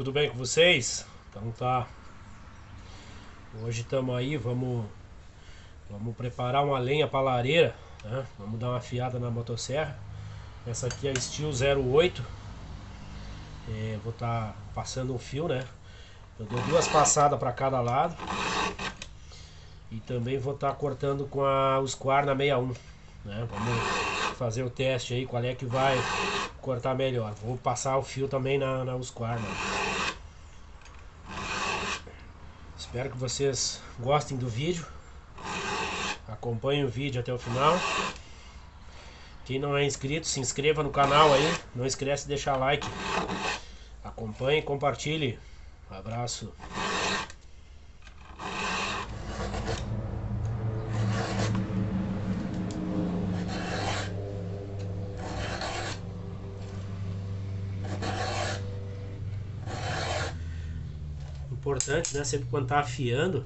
tudo bem com vocês? Então tá. Hoje estamos aí, vamos preparar uma lenha para lareira, né? Vamos dar uma afiada na motosserra. Essa aqui é a Steel 08. Vou estar passando um fio, né? Eu dou duas passadas para cada lado. E também vou estar cortando com a Husqvarna 61, né? Vamos fazer o teste aí, qual é que vai cortar melhor. Vou passar o fio também na Husqvarna. Espero que vocês gostem do vídeo. Acompanhem o vídeo até o final. Quem não é inscrito, se inscreva no canal aí. Não esquece de deixar like. Acompanhe e compartilhe. Um abraço. Importante, né? Sempre quando tá afiando,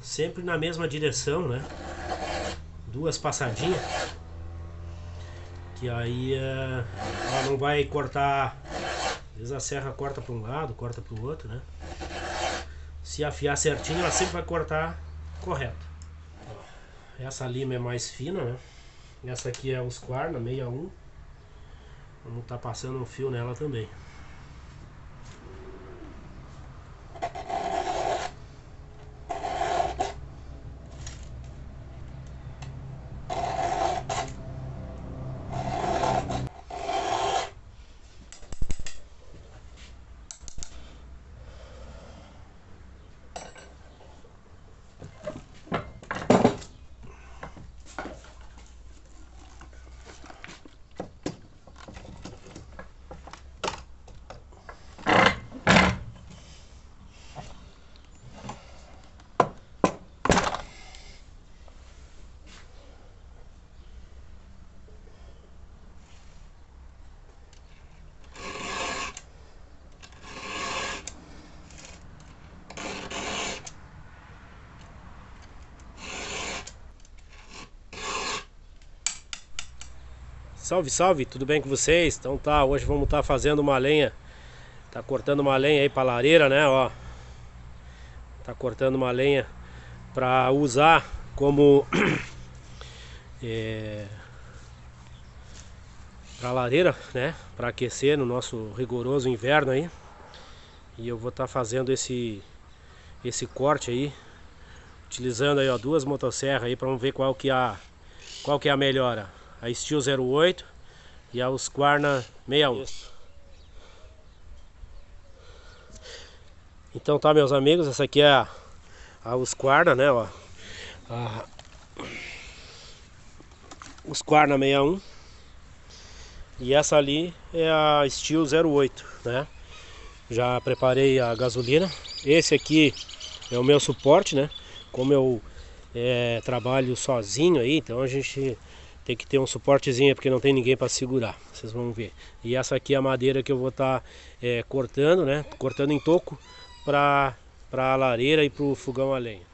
sempre na mesma direção, né? Duas passadinhas, que aí ela não vai cortar. Às vezes a serra corta para um lado, corta para o outro, né? Se afiar certinho, ela sempre vai cortar correto. Essa lima é mais fina, né? Essa aqui é a Husqvarna 61. Vamos estar passando um fio nela também. Salve, salve, tudo bem com vocês? Então tá, hoje vamos estar fazendo uma lenha. Tá cortando uma lenha aí pra lareira, né, ó. Tá cortando uma lenha pra usar como pra lareira, né, pra aquecer no nosso rigoroso inverno aí. E eu vou estar fazendo esse corte aí, utilizando aí, ó, duas motosserras aí, pra vamos ver qual que é a melhor. A Steel 08 e a Husqvarna 61. Então tá, meus amigos, essa aqui é a Husqvarna, né, ó. A Husqvarna 61. E essa ali é a Steel 08, né. Já preparei a gasolina. Esse aqui é o meu suporte, né. Como eu trabalho sozinho aí, então a gente tem que ter um suportezinho, porque não tem ninguém para segurar. Vocês vão ver. E essa aqui é a madeira que eu vou estar cortando, né? Cortando em toco para a lareira e para o fogão a lenha.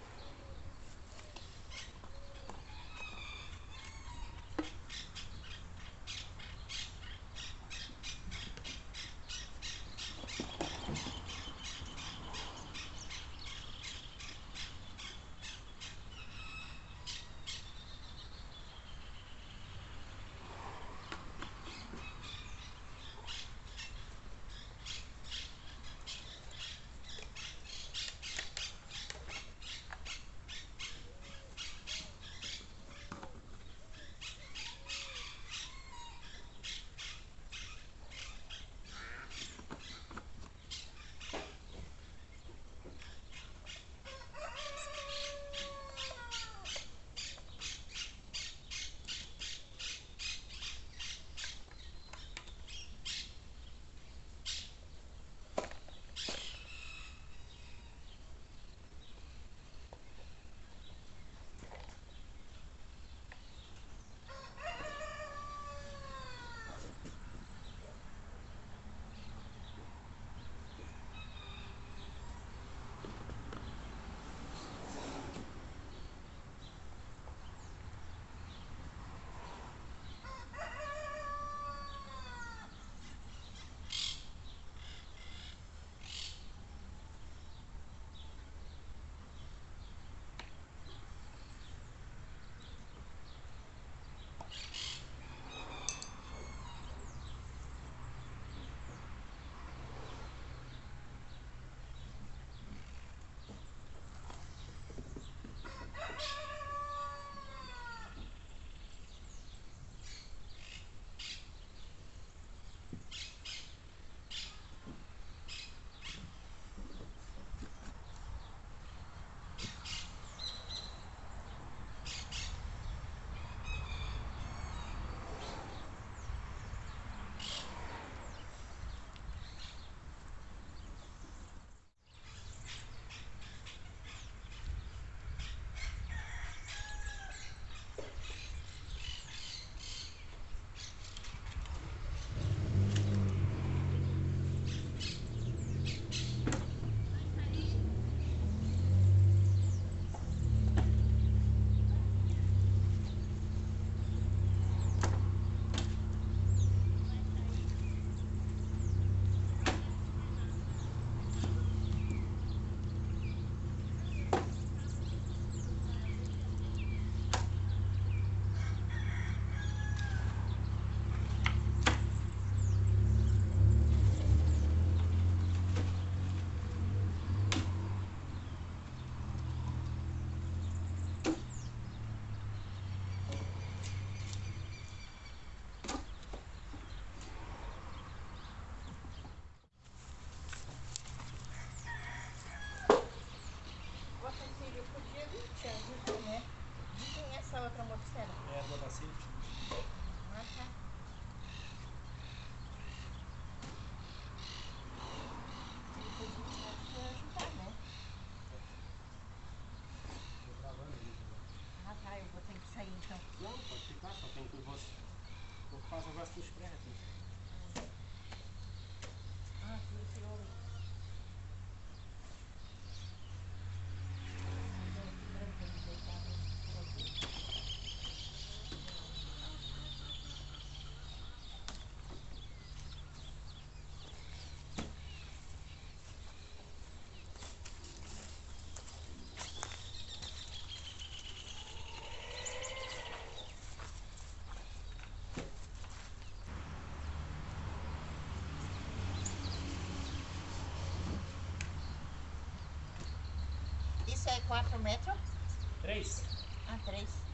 esse aí 4 metros? 3. Ah, 3.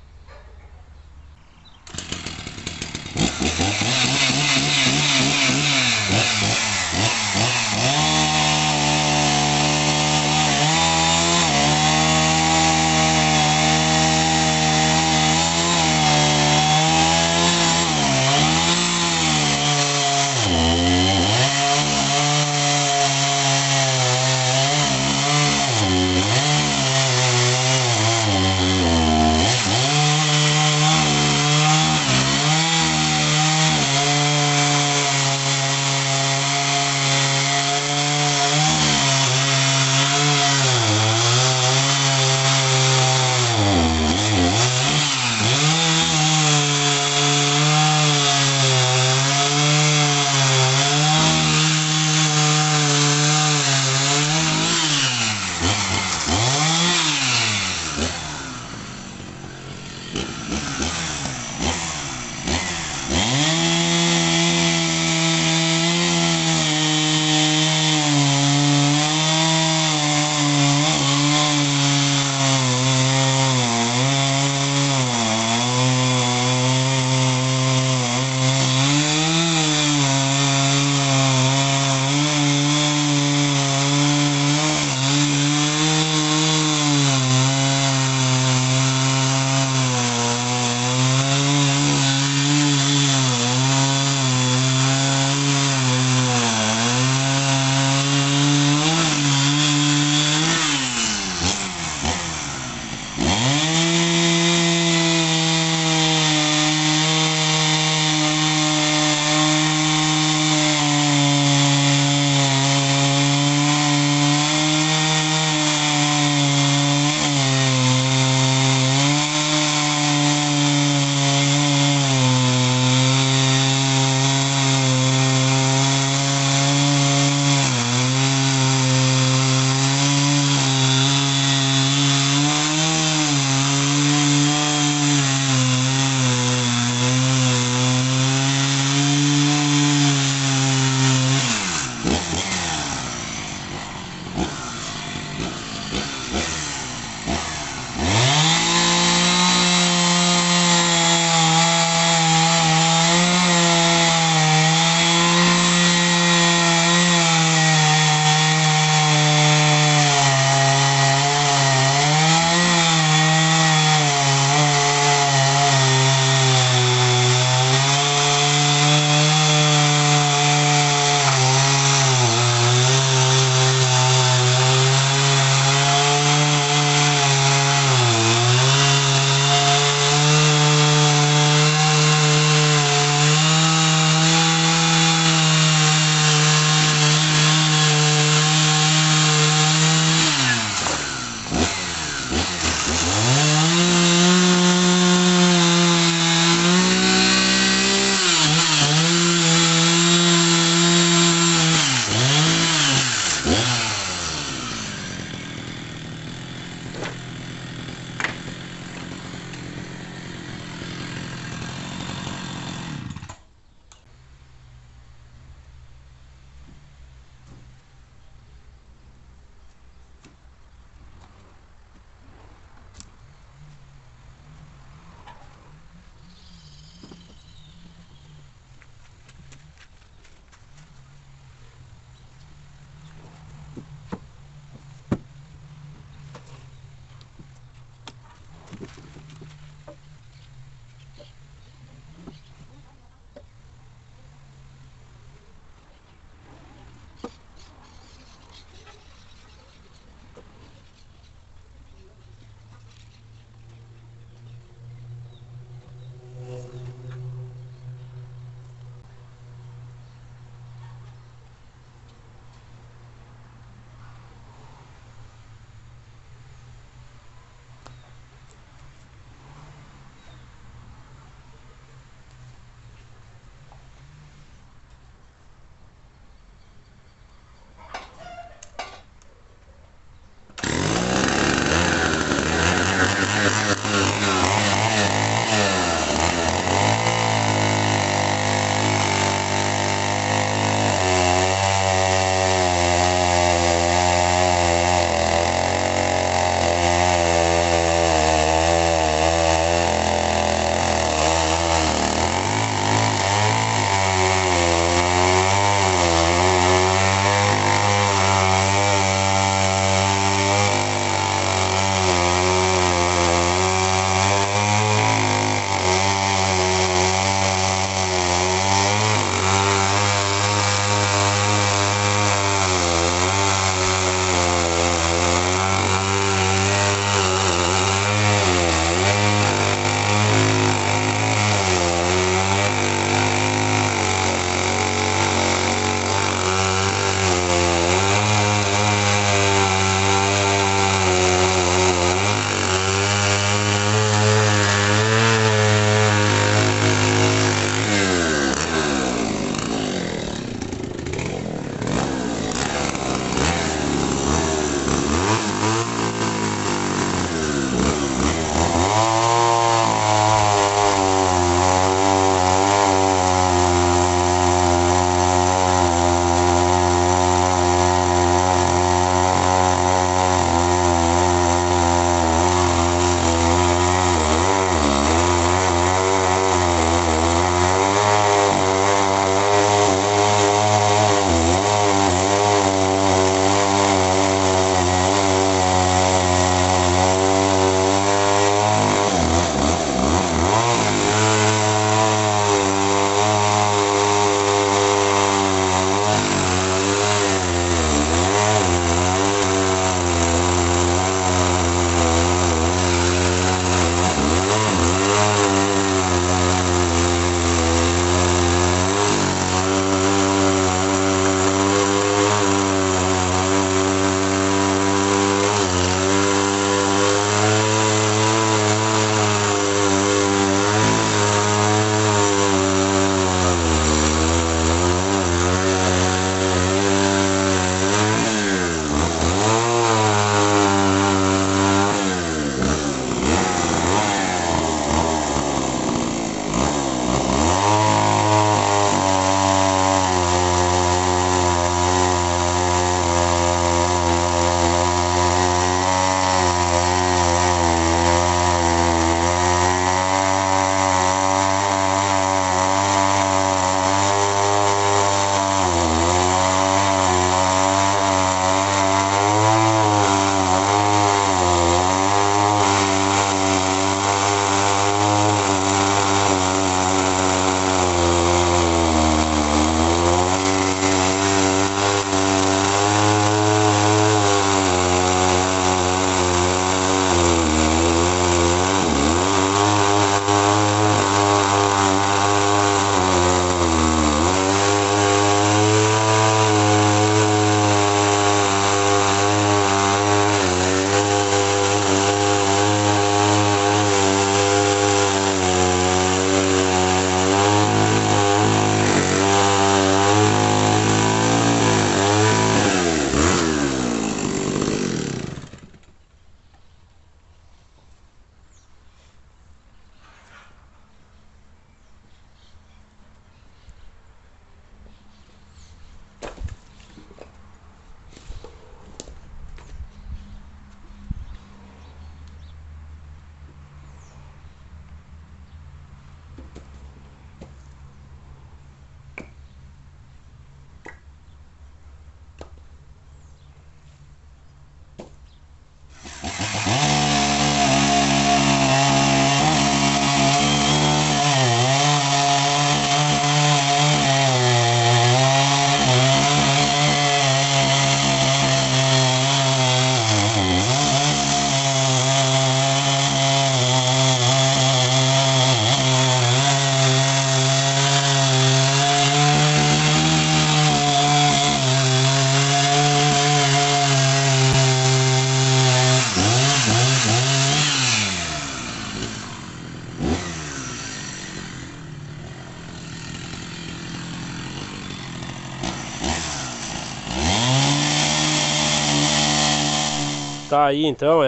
tá aí então,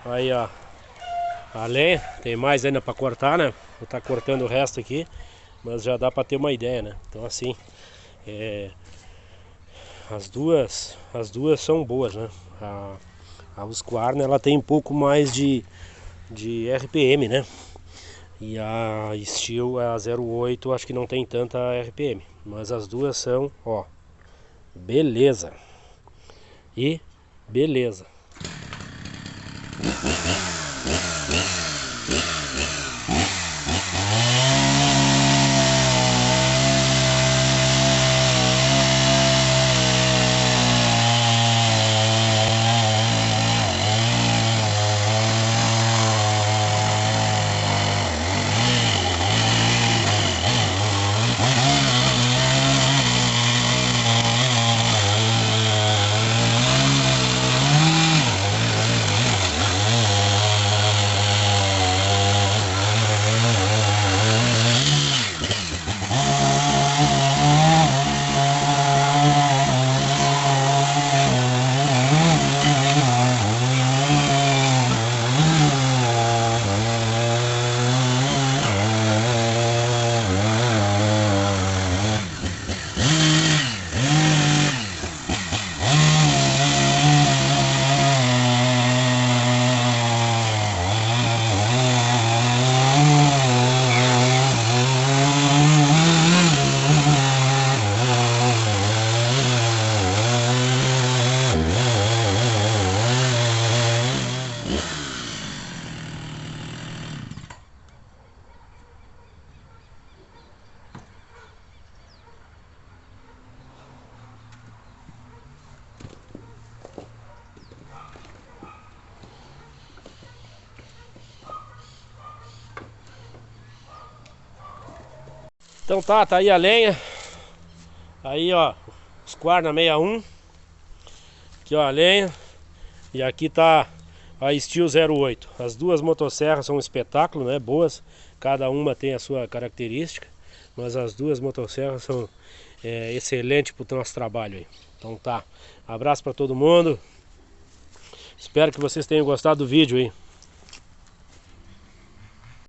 aí ó, a lenha, tem mais ainda para cortar, né? Vou estar cortando o resto aqui, mas já dá para ter uma ideia, né? Então assim, as duas são boas, né? A Husqvarna, ela tem um pouco mais de RPM, né? E a Stihl, a 08, acho que não tem tanta RPM, mas as duas são, ó, beleza. E beleza. Então tá aí a lenha. Aí ó, Husqvarna 61. Aqui ó a lenha. E aqui tá a Stihl 08. As duas motosserras são um espetáculo, né? Boas. Cada uma tem a sua característica. Mas as duas motosserras são excelentes pro nosso trabalho aí. Então tá. Abraço pra todo mundo. Espero que vocês tenham gostado do vídeo aí.